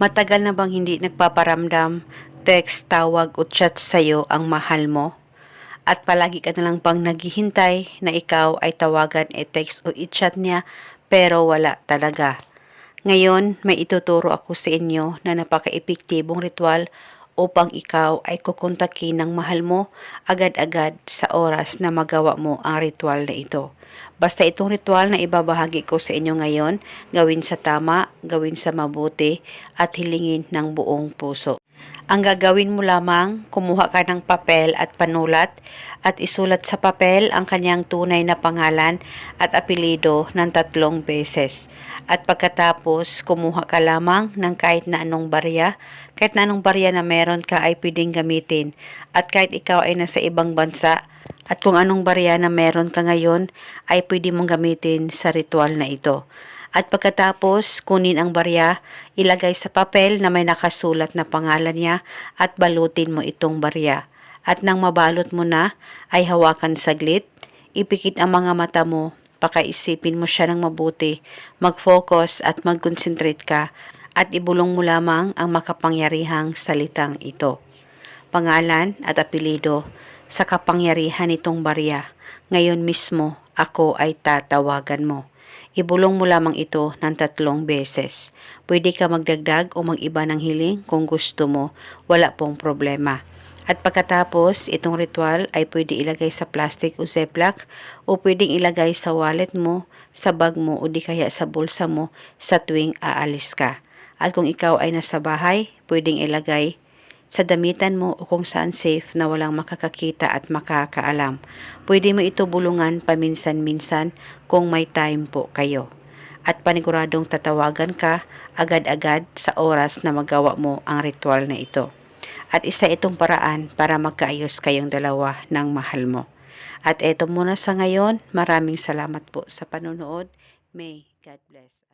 Matagal na bang hindi nagpaparamdam, text, tawag o chat sa'yo ang mahal mo? At palagi ka na lang bang naghihintay na ikaw ay tawagan, text o i-chat niya pero wala talaga? Ngayon, may ituturo ako sa inyo na napaka-epektibong ritual upang ikaw ay kukontakin ng mahal mo agad-agad sa oras na magawa mo ang ritual na ito. Basta itong ritual na ibabahagi ko sa inyo ngayon, gawin sa tama, gawin sa mabuti, at hilingin ng buong puso. Ang gagawin mo lamang, kumuha ka ng papel at panulat at isulat sa papel ang kanyang tunay na pangalan at apelido ng 3 beses. At pagkatapos, kumuha ka lamang ng kahit na anong barya na meron ka ay pwedeng gamitin. At kahit ikaw ay nasa ibang bansa, at kung anong barya na meron ka ngayon ay pwede mong gamitin sa ritual na ito. At pagkatapos, kunin ang barya, ilagay sa papel na may nakasulat na pangalan niya at balutin mo itong barya. At nang mabalot mo na, ay hawakan saglit, ipikit ang mga mata mo, pakaisipin mo siya ng mabuti, mag-focus at mag-concentrate ka, at ibulong mo lamang ang makapangyarihang salitang ito. Pangalan at apelido sa kapangyarihan nitong barya. Ngayon mismo, ako ay tatawagan mo. Ibulong mo lamang ito ng 3 beses. Pwede ka magdagdag o mag-iba ng hiling kung gusto mo, wala pong problema. At pagkatapos, itong ritual ay pwede ilagay sa plastic o ziplock o pwedeng ilagay sa wallet mo, sa bag mo o di kaya sa bulsa mo sa tuwing aalis ka. At kung ikaw ay nasa bahay, pwedeng ilagay sa damitan mo o kung saan safe na walang makakakita at makakaalam. Pwede mo ito bulungan paminsan-minsan kung may time po kayo. At paniguradong tatawagan ka agad-agad sa oras na magawa mo ang ritual na ito. At isa itong paraan para magkaayos kayong dalawa ng mahal mo. At eto muna sa ngayon, maraming salamat po sa panonood. May God bless.